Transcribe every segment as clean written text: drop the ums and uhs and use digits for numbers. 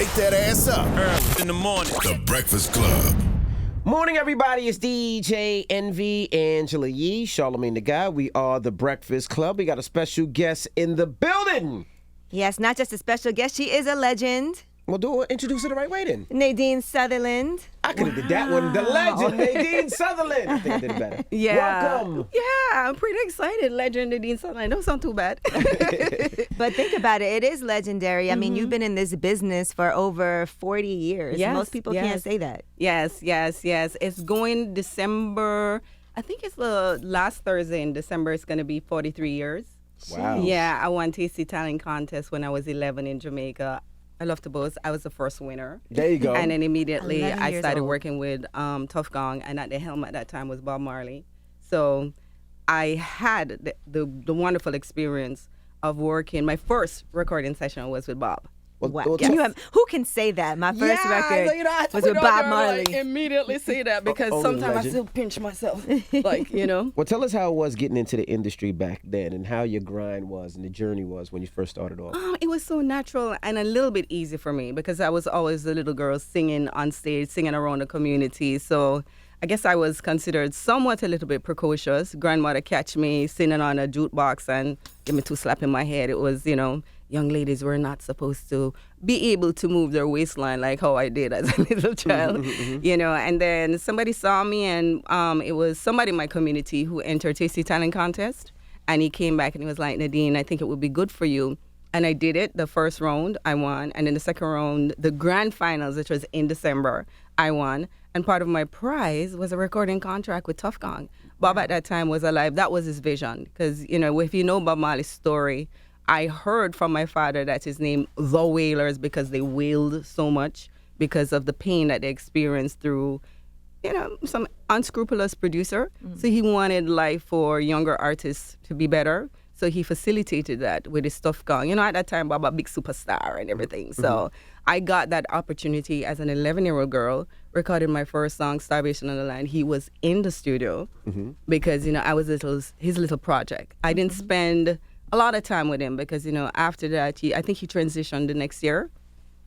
Wake that ass up. Early in the morning. The Breakfast Club. Morning, everybody. It's DJ Envy, Angela Yee, Charlamagne the Guy. We are The Breakfast Club. We got a special guest in the building. Yes, not just a special guest. She is a legend. Well, introduce her the right way then. Nadine Sutherland. I could have did that one. The legend, Nadine Sutherland. I think I did it better. Yeah. Welcome. Yeah, I'm pretty excited. Legend Nadine Sutherland. Don't sound too bad. But think about it. It is legendary. I mean, you've been in this business for over 40 years. Yes, Most people can't say that. Yes. It's going December. I think it's the last Thursday in December. It's going to be 43 years. Wow. Yeah, I won Tasty Talent Contest when I was 11 in Jamaica. I love to boast. I was the first winner. There you go. And then immediately 11 I years started old. working with Tough Gong, and at the helm at that time was Bob Marley. So I had the wonderful experience of working. My first recording session was with Bob. Wow. Well, Who can say that? My first record so, I was with Bob Marley. Immediately say that because Oh, sometimes I legend. still pinch myself. Like, you know. Well, tell us how it was getting into the industry back then and how your grind was and the journey was when you first started off. It was so natural and a little bit easy for me because I was always the little girl singing on stage, singing around the community. So I guess I was considered somewhat a little bit precocious. Grandmother catch me singing on a jukebox and give me 2 slaps in my head. It was, young ladies were not supposed to be able to move their waistline like how I did as a little child, and then somebody saw me and it was somebody in my community who entered Tasty Talent Contest, and he came back and he was like, Nadine, I think it would be good for you. And I did it. The first round, I won. And in the second round, the grand finals, which was in December, I won. And part of my prize was a recording contract with Tough Gong. Bob at that time was alive. That was his vision. Because, if you know Bob Marley's story, I heard from my father that his name, The Wailers, because they wailed so much because of the pain that they experienced through, some unscrupulous producer. So he wanted life for younger artists to be better. So he facilitated that with his Tough Gong. At that time, Bob, a big superstar and everything. So I got that opportunity as an 11-year-old girl, recorded my first song, Starvation on the Line. He was in the studio because, I was his little project. I didn't spend a lot of time with him because, after that, I think he transitioned the next year,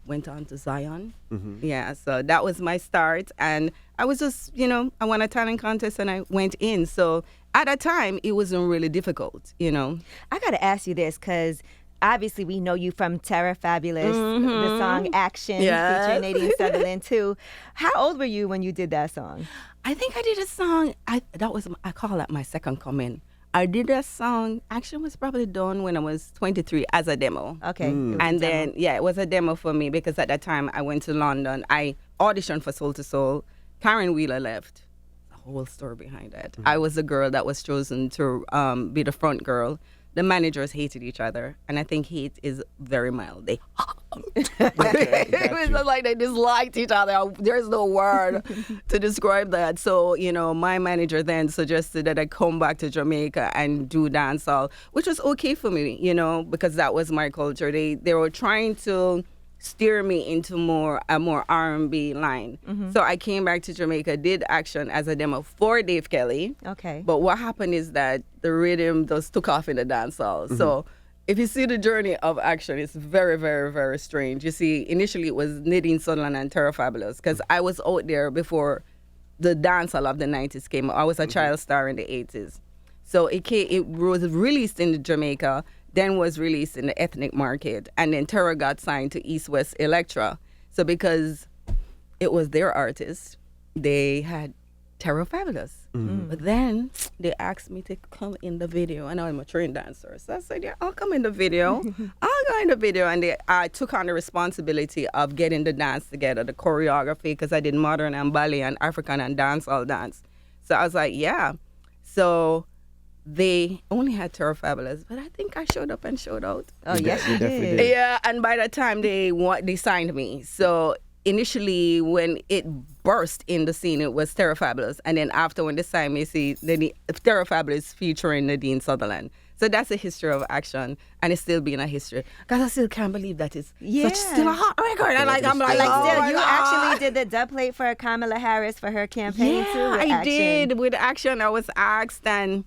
went on to Zion. Yeah, so that was my start. And I was just, I won a talent contest and I went in. So at that time, it wasn't really difficult, I got to ask you this because obviously we know you from Terra Fabulous, the song Action, featuring Nadine Sutherland too. How old were you when you did that song? I think I did a song, I call that my second coming. I did that song, Action was probably done when I was 23 as a demo. Okay. And then, it was a demo for me because at that time I went to London. I auditioned for Soul to Soul. Karen Wheeler left. A whole story behind that. I was the girl that was chosen to be the front girl. The managers hated each other, and I think hate is very mild. They it was like they disliked each other. There's no word to describe that. So, my manager then suggested that I come back to Jamaica and do dancehall, which was okay for me, because that was my culture. They were trying to steer me into a more R&B line. So I came back to Jamaica, did Action as a demo for Dave Kelly. Okay. But what happened is that the rhythm just took off in the dancehall. So if you see the journey of Action, it's very, very, very strange. You see, initially it was Nadine Sutherland and Terra Fabulous because I was out there before the dancehall of the 90s came out. I was a child star in the 80s. So it was released in Jamaica, then was released in the ethnic market, and then Terra got signed to East West Electra. So because it was their artist, they had Terra Fabulous. But then they asked me to come in the video, and I'm a trained dancer. So I said, yeah, I'll come in the video. I'll go in the video. And I took on the responsibility of getting the dance together, the choreography, because I did modern and ballet and African and dancehall dance. So I was like, yeah. So they only had Terra Fabulous, but I think I showed up and showed out. Oh, yes, you did. Yeah, and by the time they signed me. So initially, when it burst in the scene, it was Terra Fabulous. And then after, when they signed me, see, Terra Fabulous featuring Nadine Sutherland. So that's a history of Action, and it's still being a history. Because I still can't believe that it's still a hot record. And I'm like, still, you God. actually did the dub plate for Kamala Harris for her campaign too. With I Action. did. With Action, I was asked, and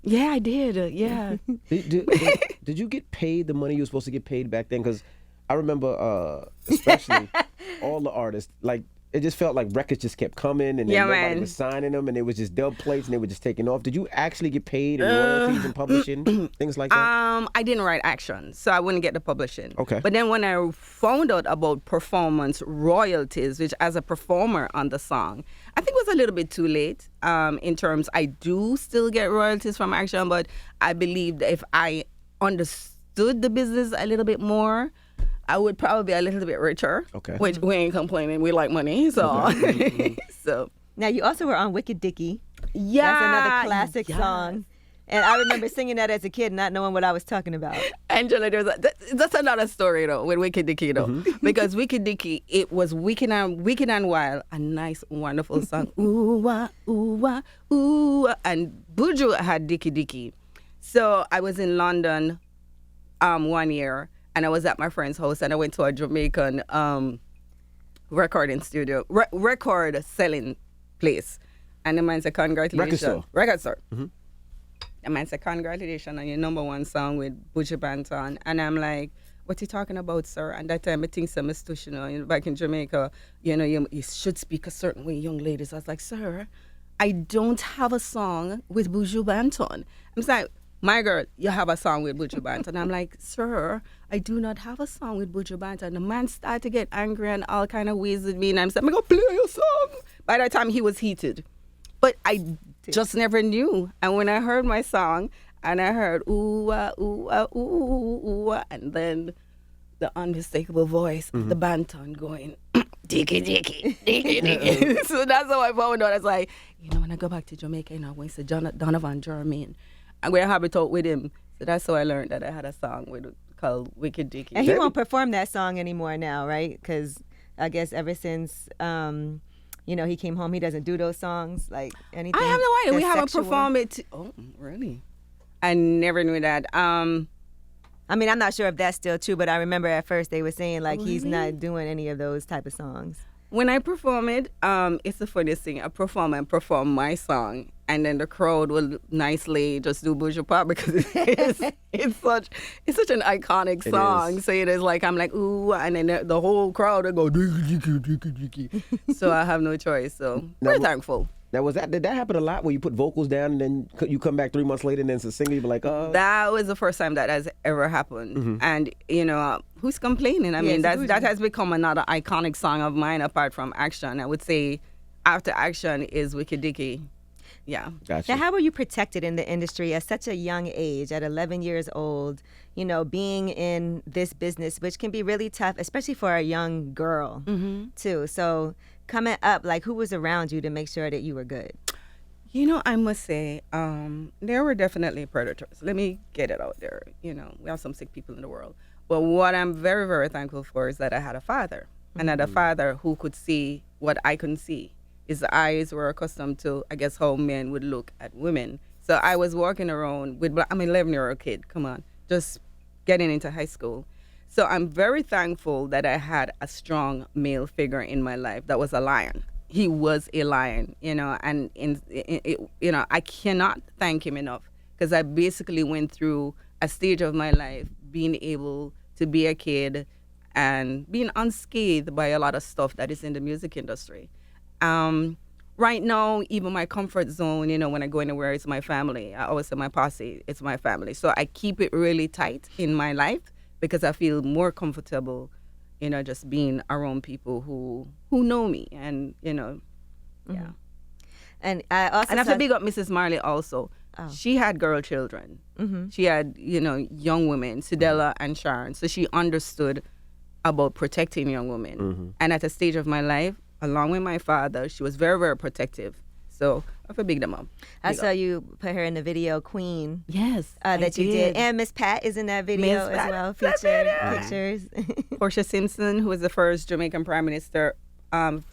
yeah, I did. Yeah. Did you get paid the money you were supposed to get paid back then? Because I remember, especially all the artists, like, it just felt like records just kept coming and then nobody was signing them and it was just dub plates and they were just taking off. Did you actually get paid in royalties and publishing, things like that? I didn't write action, so I wouldn't get the publishing. Okay. But then when I found out about performance royalties, which as a performer on the song, I think it was a little bit too late in terms, I do still get royalties from action, but I believe that if I understood the business a little bit more, I would probably be a little bit richer. Okay. Which we ain't complaining. We like money. So, so. Now, you also were on Wicked Dickie. Yeah. That's another classic song. And I remember singing that as a kid, not knowing what I was talking about. Angela, that's another story, though, with Wicked Dickie, though. Because Wicked Dickie, it was Wicked and Wild, a nice, wonderful song. Ooh-wah, ooh-wah, ooh-wah. And Buju had Dickie Dickie. So I was in London 1 year. And I was at my friend's house, and I went to a Jamaican recording studio, record selling place. And the man said, congratulations. Record store. Mm-hmm. The man said, congratulations on your #1 song with Buju Banton. And I'm like, what you talking about, sir? And that time I think some stush, back in Jamaica, you should speak a certain way, young ladies. I was like, sir, I don't have a song with Buju Banton. I'm like, my girl, you have a song with Buju Banton. I'm like, sir, I do not have a song with Buju Banton. The man started to get angry and all kind of ways with me. And I'm saying, I'm going to play your song. By that time, he was heated. But I just never knew. And when I heard my song, and I heard, ooh, ooh, ooh, ooh, and then the unmistakable voice of the Banton going, Dickie, Dickie, Dickie, Dickie. So that's how I found out. I was like, when I go back to Jamaica, I'm going to say Donovan Jermaine. I'm going to have it out with him. So that's how I learned that I had a song called Wicked Dickie. And he won't perform that song anymore now, right? Because I guess ever since, he came home, he doesn't do those songs, like anything. I have no idea. We haven't performed it. Oh, really? I never knew that. I'm not sure if that's still true, but I remember at first they were saying, like, he's not doing any of those type of songs. When I perform it, it's the funniest thing. I perform my song, and then the crowd will nicely just do Buju Pop because it's such an iconic song. So it is like, I'm like, ooh, and then the whole crowd will go, Dickie, Dickie, Dickie. So I have no choice. So we're thankful. Now, did that happen a lot where you put vocals down and then you come back 3 months later and then it's a single, you be like, oh? That was the first time that has ever happened. Mm-hmm. And, who's complaining? I mean, that has become another iconic song of mine apart from Action. I would say after Action is Wicked Dickie. Yeah. Gotcha. Now, how were you protected in the industry at such a young age, at 11 years old, being in this business, which can be really tough, especially for a young girl, too. So coming up, like, who was around you to make sure that you were good? I must say, there were definitely predators. Let me get it out there. We have some sick people in the world. But what I'm very, very thankful for is that I had a father. And I had a father who could see what I couldn't see. His eyes were accustomed to, I guess, how men would look at women. So I was walking around I'm an 11-year-old kid, come on, just getting into high school. So I'm very thankful that I had a strong male figure in my life that was a lion. He was a lion, and I cannot thank him enough because I basically went through a stage of my life being able to be a kid and being unscathed by a lot of stuff that is in the music industry. Right now, even my comfort zone, when I go anywhere, it's my family. I always say my posse, it's my family. So I keep it really tight in my life because I feel more comfortable, just being around people who know me and, yeah. And I also have to big up Mrs. Marley also. Oh. She had girl children. Mm-hmm. She had, young women, Sidella and Sharon. So she understood about protecting young women. Mm-hmm. And at a stage of my life, along with my father, she was very, very protective. So I have to big them up. I saw you put her in the video, Queen. Yes, that you did. And Miss Pat is in that video as well, featured pictures. Portia Simpson, who was the first Jamaican Prime Minister,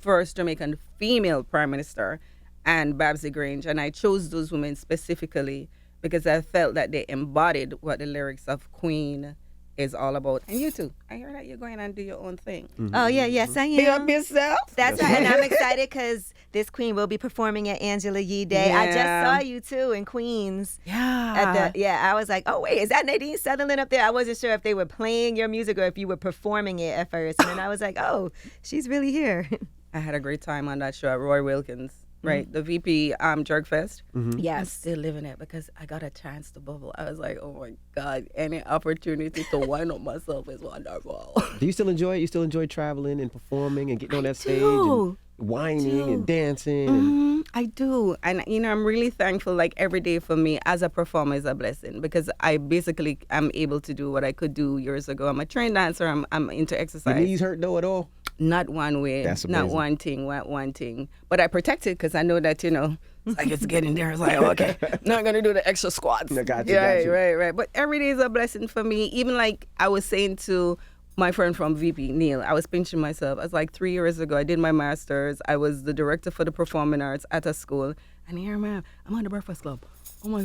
first Jamaican female Prime Minister, and Babsy Grange. And I chose those women specifically because I felt that they embodied what the lyrics of Queen is all about. And you too. I hear that you're going and do your own thing. Mm-hmm. Oh, yeah, yes, I am. Be up yourself. That's right. And I'm excited because this queen will be performing at Angela Yee Day. I just saw you too in Queens. Yeah. I was like, oh wait, is that Nadine Sutherland up there? I wasn't sure if they were playing your music or if you were performing it at first. And then I was like, oh, she's really here. I had a great time on that show at Roy Wilkins. Right, the VP Jerkfest. Yes. I'm still living it because I got a chance to bubble. I was like, oh my God, any opportunity to wind up myself is wonderful. Do you still enjoy it? You still enjoy traveling and performing and getting on that stage and whining and dancing? I do. And, I'm really thankful. Like, every day for me as a performer is a blessing because I basically am able to do what I could do years ago. I'm a trained dancer. I'm into exercise. Your knees hurt though at all? Not one way. That's amazing. Not one thing. But I protect it because I know that, it's like it's getting there. It's like, okay, not going to do the extra squats. I got you. Right. But every day is a blessing for me. Even like I was saying to my friend from VP, Neil, I was pinching myself. I was like 3 years ago, I did my master's. I was the director for the performing arts at a school. And here, man, I'm on the Breakfast Club. Oh my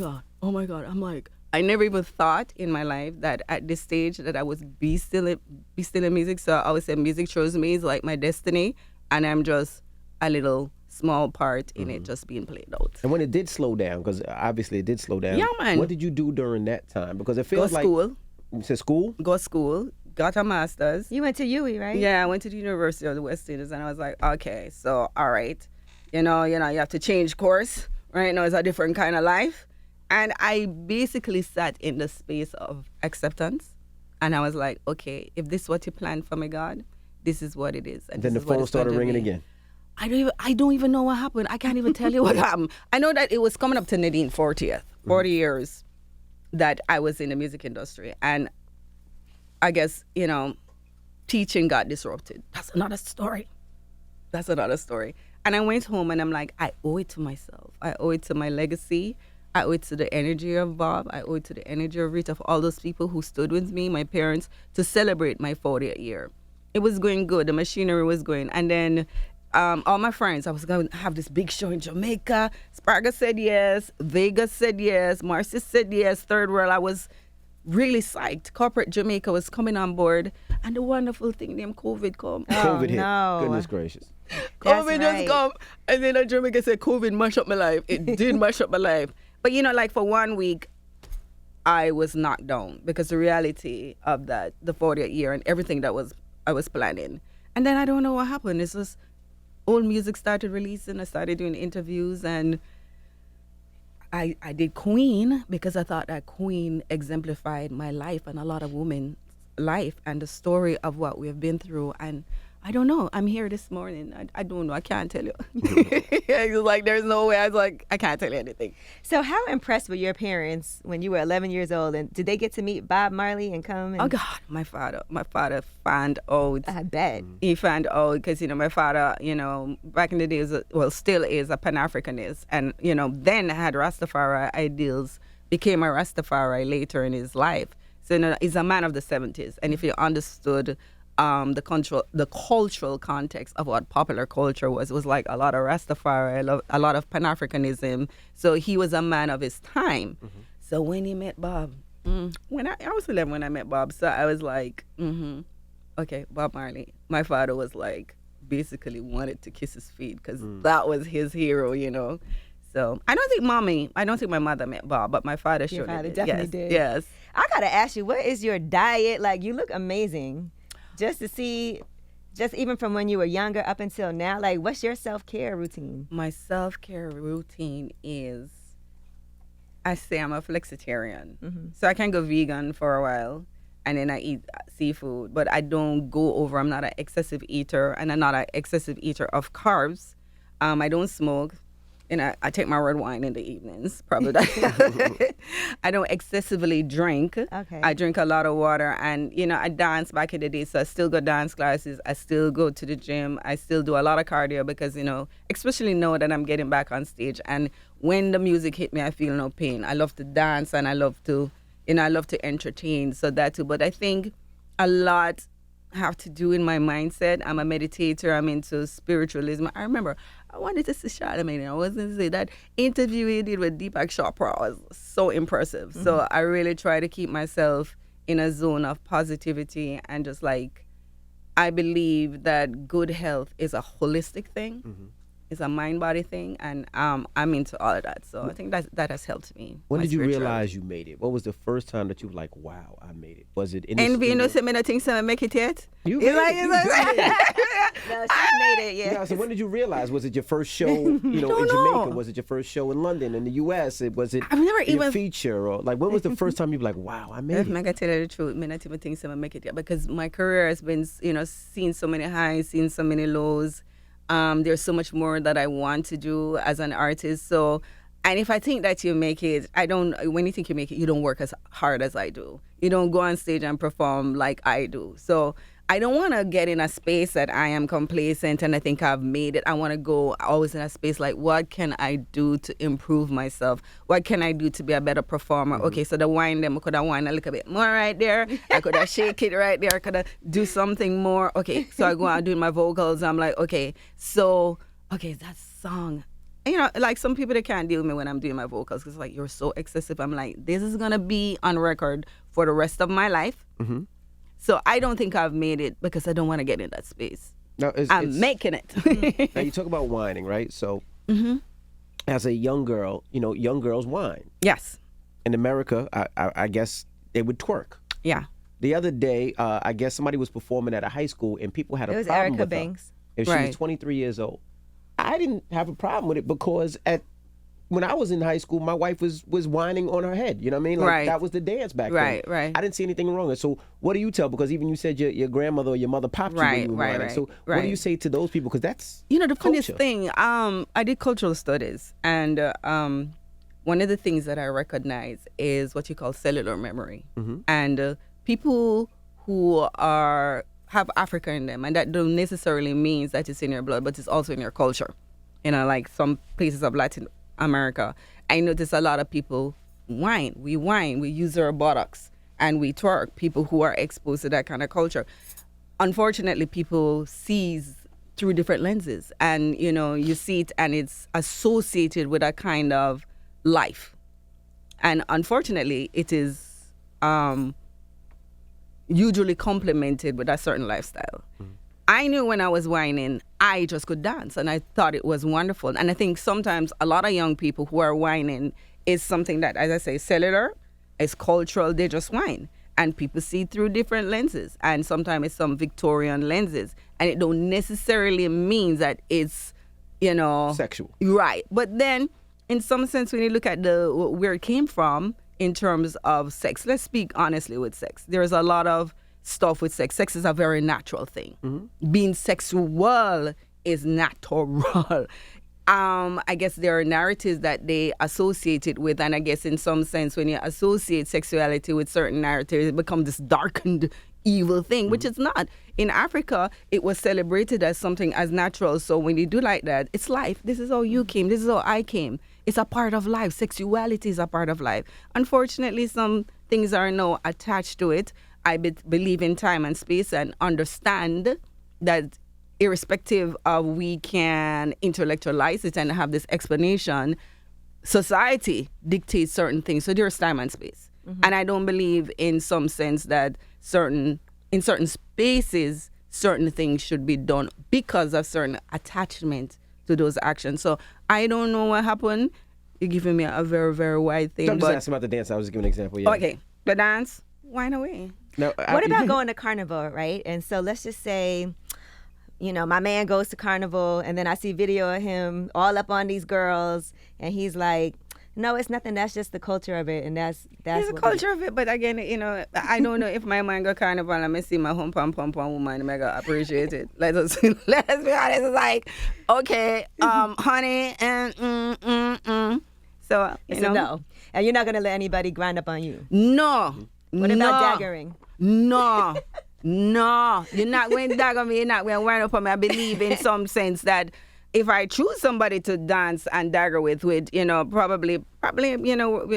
God. I'm like, I never even thought in my life that at this stage that I would be still in music. So I always say music chose me. It's like my destiny. And I'm just a little small part in it just being played out. And when it did slow down, because obviously it did slow down. Yeah, man. What did you do during that time? Because it feels like... school. You said school? Go school. Got a master's. You went to UWI, right? Yeah, I went to the University of the West Indies, and I was like, okay, so all right, you have to change course. Right now, it's a different kind of life. And I basically sat in the space of acceptance. And I was like, okay, if this is what you planned for me, God, this is what it is. And then the phone started ringing again. I don't even know what happened. I can't even tell you what happened. I know that it was coming up to Nadine 40th, 40 years that I was in the music industry. And I guess, teaching got disrupted. That's another story. And I went home and I'm like, I owe it to myself. I owe it to my legacy. I owe it to the energy of Bob. I owe it to the energy of Rita, of all those people who stood with me, my parents, to celebrate my 40th year. It was going good. The machinery was going. And then all my friends, I was going to have this big show in Jamaica. Sparga said yes. Vegas said yes. Marcy said yes. Third World, I was really psyched. Corporate Jamaica was coming on board. And the wonderful thing named COVID come. COVID hit. No. Goodness gracious. COVID just come. And then Jamaica said, COVID mash up my life. It did mash up my life. But, like for 1 week, I was knocked down because the reality of that, the 40th year and everything that I was planning. And then I don't know what happened. It's just old music started releasing. I started doing interviews and I did Queen because I thought that Queen exemplified my life and a lot of women's life and the story of what we've been through. And I don't know. I'm here this morning. I don't know. I can't tell you. It was like, there's no way. I was like, I can't tell you anything. So how impressed were your parents when you were 11 years old? And did they get to meet Bob Marley and come? And... Oh, God. My father found out. I bet. He found out because, my father, back in the days, still is a Pan-Africanist. And, then had Rastafari ideals, became a Rastafari later in his life. So, he's a man of the 70s. And if you understood the cultural context of what popular culture was like a lot of Rastafari, a lot of Pan-Africanism. So he was a man of his time. Mm-hmm. So when he met Bob, when I was 11 when I met Bob, so I was like, okay, Bob Marley. My father was like, basically wanted to kiss his feet because that was his hero, So I don't think my mother met Bob, but my father Your sure father did. definitely did. Yes. I gotta ask you, what is your diet like? You look amazing. Just to see, just even from when you were younger up until now, like, what's your self-care routine? My self-care routine is, I say I'm a flexitarian. Mm-hmm. So I can go vegan for a while, and then I eat seafood, but I don't go over. I'm not an excessive eater, and I'm not an excessive eater of carbs. I don't smoke. And I take my red wine in the evenings, probably. I don't excessively drink. Okay. I drink a lot of water. And, I dance back in the day, so I still go dance classes. I still go to the gym. I still do a lot of cardio because, especially now that I'm getting back on stage. And when the music hit me, I feel no pain. I love to dance and I love to entertain. So that too. But I think a lot have to do in my mindset. I'm a meditator. I'm into spiritualism. I remember I wanted to see Charlamagne. I wasn't to say that interview he did with Deepak Chopra was so impressive. Mm-hmm. So I really try to keep myself in a zone of positivity and just like, I believe that good health is a holistic thing. Mm-hmm. It's a mind-body thing, and I'm into all of that. So I think that has helped me. When my did you spirituality. realize you made it? What was the first time that you were like, wow, I made it? Was it in Envy, you know, the say me no think so I make it yet. You It's made like, it. You did. No, she's made it. Yeah. Yeah, so when did you realize? Was it your first show, in Don't Jamaica? know. Was it your first show in London, in the U.S.? Was it I've never your even- feature? Or like, when was the first time you were like, wow, I made If it? I can tell you the truth, me not even think so I make it yet, because my career has been, seen so many highs, seen so many lows. There's so much more that I want to do as an artist. So, and if I think that you make it, when you think you make it, you don't work as hard as I do. You don't go on stage and perform like I do. So I don't want to get in a space that I am complacent and I think I've made it. I want to go always in a space like, what can I do to improve myself? What can I do to be a better performer? Okay, so the whine them, I could have whine a little bit more right there. I could have shake it right there. I could have do something more. Okay, so I go out doing my vocals. I'm like, okay, that song. Like some people, they can't deal with me when I'm doing my vocals because like, you're so excessive. I'm like, this is going to be on record for the rest of my life. Mm-hmm. So I don't think I've made it because I don't want to get in that space. No, I'm making it. Now you talk about whining, right? So Mm-hmm. as a young girl, young girls whine. Yes. In America, I guess they would twerk. Yeah. The other day, I guess somebody was performing at a high school and people had a It was problem Erica with Banks. her. If she Right. was 23 years old. I didn't have a problem with it because when I was in high school, my wife was whining on her head. You know what I mean? Like Right. that was the dance back Right, then. right. I didn't see anything wrong with it. So what do you tell? Because even you said your grandmother or your mother popped you when you were Right, whining. right, So what do right. you say to those people? Because that's The funniest culture. thing, I did cultural studies, and one of the things that I recognize is what you call cellular memory. Mm-hmm. And people who have Africa in them, and that don't necessarily means that it's in your blood, but it's also in your culture. Like some places of Latin America, I notice a lot of people whine. We use our buttocks, and we twerk. People who are exposed to that kind of culture. Unfortunately, people sees through different lenses, and you see it, and it's associated with a kind of life, and unfortunately, it is usually complemented with a certain lifestyle. I knew when I was whining, I just could dance, and I thought it was wonderful. And I think sometimes a lot of young people who are whining is something that, as I say, cellular, it's cultural, they just whine. And people see through different lenses, and sometimes it's some Victorian lenses, and it don't necessarily mean that it's, sexual. Right. But then, in some sense, when you look at where it came from in terms of sex, let's speak honestly with sex. There's a lot of stuff with sex. Sex is a very natural thing. Mm-hmm. Being sexual is natural. I guess there are narratives that they associate it with, and I guess in some sense, when you associate sexuality with certain narratives, it becomes this darkened, evil thing, which it's not. In Africa, it was celebrated as something as natural. So when you do like that, it's life. This is how you came. This is how I came. It's a part of life. Sexuality is a part of life. Unfortunately, some things are now attached to it. I believe in time and space and understand that irrespective of we can intellectualize it and have this explanation, society dictates certain things. So there's time and space. Mm-hmm. And I don't believe in some sense that in certain spaces, certain things should be done because of certain attachment to those actions. So I don't know what happened. You're giving me a very, very wide thing. I'm just asking about the dance. I was just giving an example. Yeah. Okay. The dance, whine away. Now, What about going to carnival, right? And so let's just say, my man goes to carnival, and then I see video of him all up on these girls, and he's like, no, it's nothing. That's just the culture of it, and that's It's the what culture of it. But again, I don't know if my man go carnival and I see my home pom woman, I go appreciate it. Let's be honest. It's like, okay, honey, and So It's a no. And you're not gonna let anybody grind up on you. No. What about daggering? No. No. You're not going to dagger me. You're not going to wind up on me. I believe in some sense that if I choose somebody to dance and dagger with,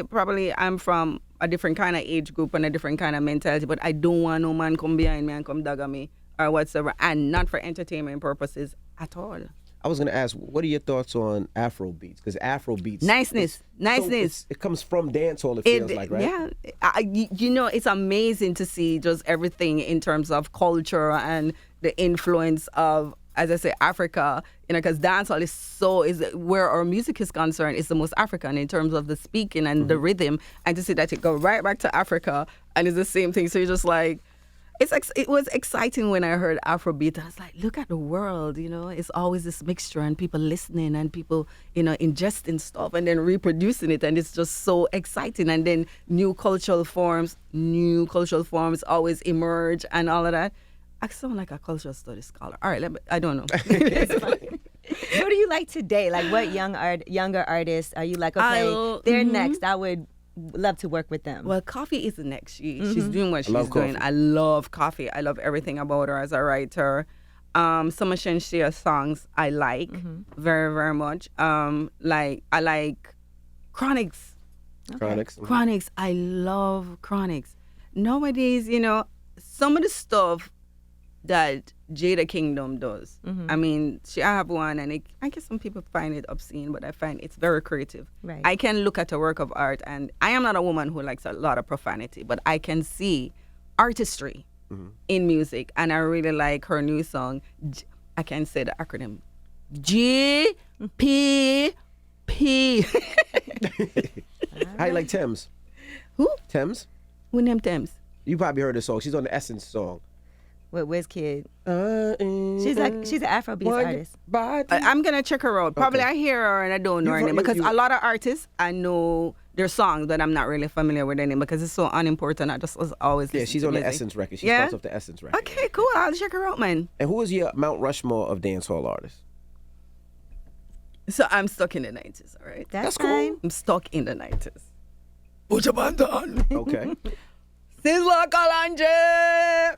probably I'm from a different kind of age group and a different kind of mentality, but I don't want no man come behind me and come dagger me or whatsoever, and not for entertainment purposes at all. I was going to ask, what are your thoughts on Afrobeats? Because Afrobeats... Niceness. So it comes from dancehall, it feels like, right? Yeah. It's amazing to see just everything in terms of culture and the influence of as I say, Africa, because dancehall is where our music is concerned, is the most African in terms of the speaking and the rhythm, and to see that it go right back to Africa and it's the same thing. So you're just like, it was exciting when I heard Afrobeat. I was like, look at the world, it's always this mixture and people listening and people, ingesting stuff and then reproducing it. And it's just so exciting. And then new cultural forms always emerge and all of that. I sound like a cultural studies scholar. All right, I don't know. What do you like today? Like, what younger artists are you like, okay, they're next. I would love to work with them. Well, Coffee is the next. She's doing what she's doing. I love Coffee. I love everything about her as a writer. Some of Shensea's songs I like very, very much. I like Chronics. Okay. Chronics. I love Chronics. Nowadays, some of the stuff that Jada Kingdom does. I mean, I have one, and I guess some people find it obscene, but I find it's very creative. Right. I can look at a work of art, and I am not a woman who likes a lot of profanity, but I can see artistry in music, and I really like her new song. I can say the acronym GPP. How you like Thames? Who? Thames? Who named Thames? You probably heard the song. She's on the Essence song. With Wizkid. She's an Afrobeats artist. I'm gonna check her out. Probably I hear her and I don't know her name, because a lot of artists I know their songs, but I'm not really familiar with their name because it's so unimportant. I just always listen she's to on music. the Essence record. She starts off the Essence record. Okay, cool. I'll check her out, man. And who is your Mount Rushmore of dancehall artists? So I'm stuck in the 90s, all right? That's cool. fine. I'm stuck in the 90s. Put your band on. Okay. Sizzla Kalanje.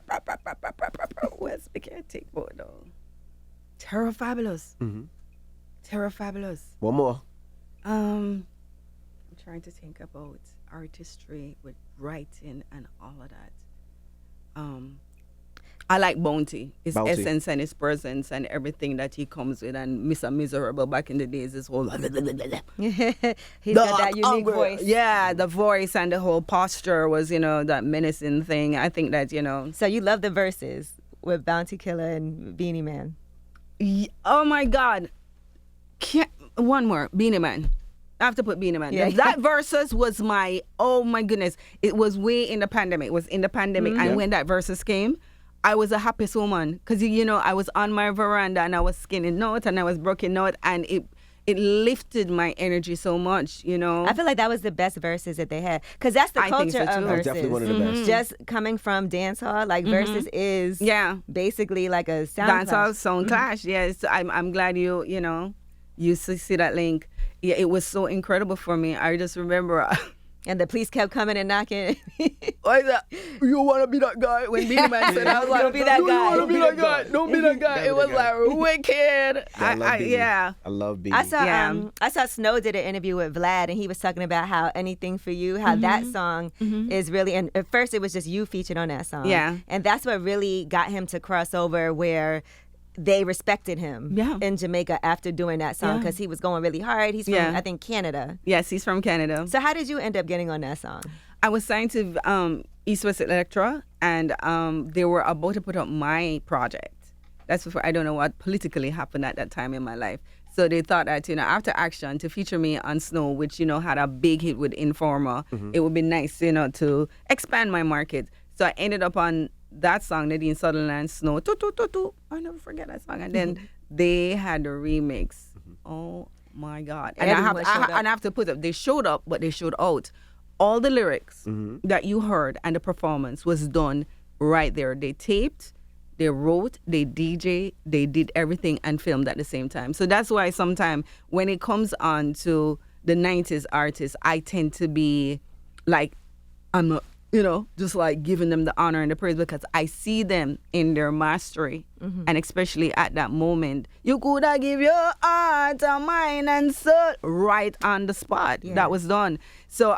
Where's the take photo? Terror Fabulous. Terror Fabulous. One more. I'm trying to think about artistry with writing and all of that. I like Bounty. His essence and his presence and everything that he comes with, and Mr. Miserable back in the days, his whole He's got that unique voice. Yeah, the voice and the whole posture was, that menacing thing. I think that, So you love the verses with Bounty Killer and Beanie Man. Oh my God. One more, Beanie Man. I have to put Beanie Man. Yeah. That versus was oh my goodness. It was way in the pandemic. It was in the pandemic. And when that versus came, I was the happiest woman, because, I was on my veranda and I was skinning notes and I was broken note, and it lifted my energy so much, I feel like that was the best verses that they had, because that's the culture of verses. Definitely one of the best. Just coming from dancehall, like verses is basically like a sound dancehall clash. sound clash. Yes, I'm glad you see that link. Yeah, it was so incredible for me. I just remember. And the police kept coming and knocking. Why is that? You want to be that guy? When Beanie Man said, I was like, don't be that guy. You want to be that guy? Don't be that guy. It was like wicked. I love Beanie. I saw Snow did an interview with Vlad, and he was talking about how Anything for You, how that song is really, and at first it was just you featured on that song. Yeah. And that's what really got him to cross over, where they respected him in Jamaica after doing that song, because he was going really hard. He's from, I think, Canada. Yes, he's from Canada. So how did you end up getting on that song? I was signed to East West Electra, and they were about to put up my project. That's before, I don't know what politically happened at that time in my life. So they thought that, after Action, to feature me on Snow, which, had a big hit with Informer, it would be nice, to expand my market. So I ended up on that song, Nadine Sutherland, Snow, I'll never forget that song. And then they had a remix. Oh my God. And I have to put up, they showed up, but they showed out. All the lyrics that you heard and the performance was done right there. They taped, they wrote, they DJ, they did everything and filmed at the same time. So that's why sometimes when it comes on to the 90s artists, I tend to be like, I'm not, just like giving them the honor and the praise, because I see them in their mastery. And especially at that moment, you could have give your heart, mind, and soul right on the spot. Yeah. That was done. So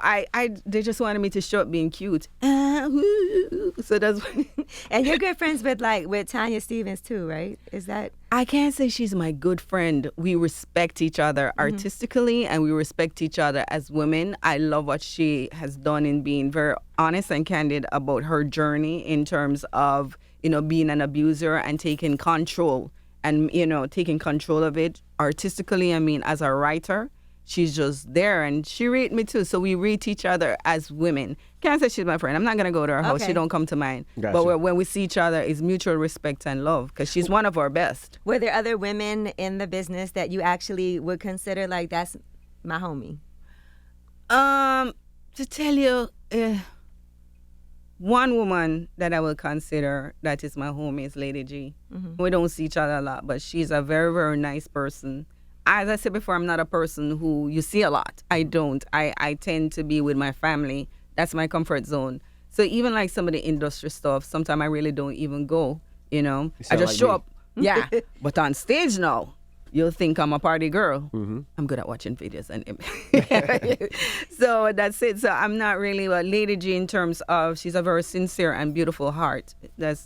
they just wanted me to show up being cute. So that's what. And you're good friends with Tanya Stevens too, right? Is that? I can't say she's my good friend. We respect each other artistically, and we respect each other as women. I love what she has done in being very honest and candid about her journey in terms of, being an abuser and taking control and, taking control of it artistically. I mean, as a writer, she's just there, and she read me too. So we read each other as women. Can't say she's my friend. I'm not going to go to her house. She don't come to mine. Gotcha. But when we see each other, it's mutual respect and love, because she's one of our best. Were there other women in the business that you actually would consider like, that's my homie? To tell you, one woman that I will consider that is my homie is Lady G. We don't see each other a lot, but she's a very, very nice person. As I said before, I'm not a person who you see a lot. I don't. I tend to be with my family. That's my comfort zone. So even like some of the industry stuff, sometimes I really don't even go, I just like show me. up. Yeah. But on stage now, you'll think I'm a party girl. I'm good at watching videos. So that's it. So I'm not really a Lady G in terms of, she's a very sincere and beautiful heart.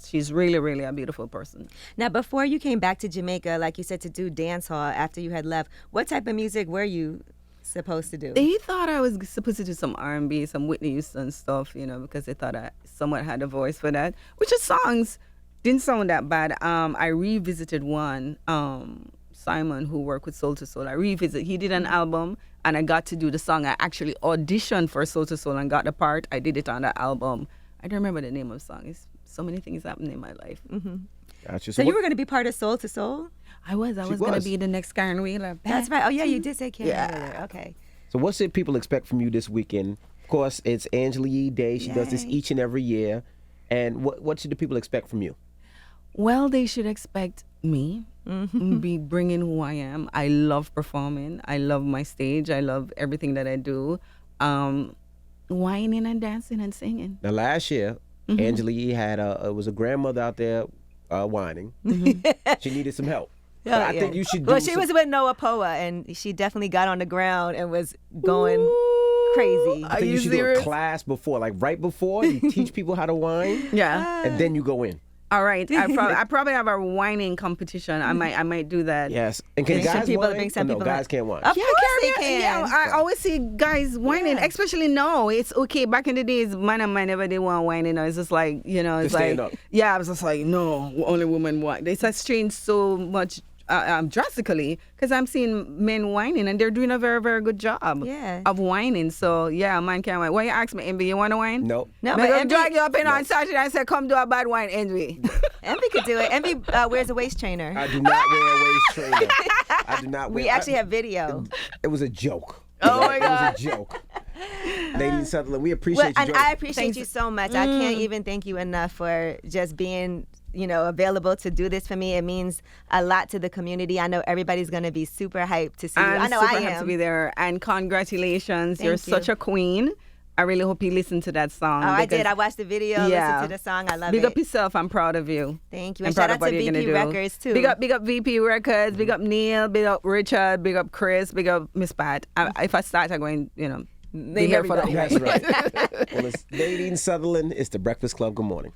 She's really, really a beautiful person. Now, before you came back to Jamaica, like you said, to do dancehall after you had left, what type of music were you supposed to do? They thought I was supposed to do some R&B, some Whitney Houston stuff, because they thought I somewhat had a voice for that, which is songs. Didn't sound that bad. I revisited one, Simon, who worked with Soul to Soul. He did an album, and I got to do the song. I actually auditioned for Soul to Soul and got the part. I did it on the album. I don't remember the name of the song. It's so many things happened in my life. Gotcha. So you were going to be part of Soul to Soul? I was going to be the next Karen Wheeler. That's right. Oh, yeah, you did say Karen Wheeler. Okay. So what should people expect from you this weekend? Of course, it's Angela Yee Day. She does this each and every year. And what should the people expect from you? Well, they should expect me. Be bringing who I am. I love performing. I love my stage. I love everything that I do. Whining and dancing and singing. Now, last year, Angela Yee had was a grandmother out there whining. She needed some help. But I think you should do she was with Noah Poa, and she definitely got on the ground and was going crazy. I think you should do a class before, like right before, you teach people how to whine. Yeah. And then you go in. All right. I probably have a whining competition. I might do that. Yes. And can guys whine? No, guys can't whine. Of course they can. Yeah, I always see guys whining, especially now. It's okay. Back in the days, man and man never did want whining. It's just like, it's like, I was just like, no, only women whine. It's has changed so much drastically, because I'm seeing men whining and they're doing a very, very good job of whining. So yeah, man can't whine. Why you ask me, Envy, you want to whine? No. No, but Envy drag you up in on Saturday and say, come do a bad whine, Envy. Envy could do it. Envy wears a waist trainer. I do not wear a waist trainer. I do not wear. We actually have video. It was a joke. Oh my God. It was a joke. Nadine Sutherland, we appreciate you. And I appreciate you so much. I can't even thank you enough for just being available to do this for me. It means a lot to the community. I know everybody's going to be super hyped to see you. I know I am. Super hyped to be there. And congratulations. You're such a queen. I really hope you listen to that song. Oh, I did. I watched the video, listened to the song. I love it. Big up yourself. I'm proud of you. Thank you. And shout out to VP Records, too. Big up VP Records. Big up Neil. Big up Richard. Big up Chris. Big up Miss Pat. If I start, I'm going, be here for the whole. That's right. Well, it's Nadine Sutherland. It's The Breakfast Club. Good morning.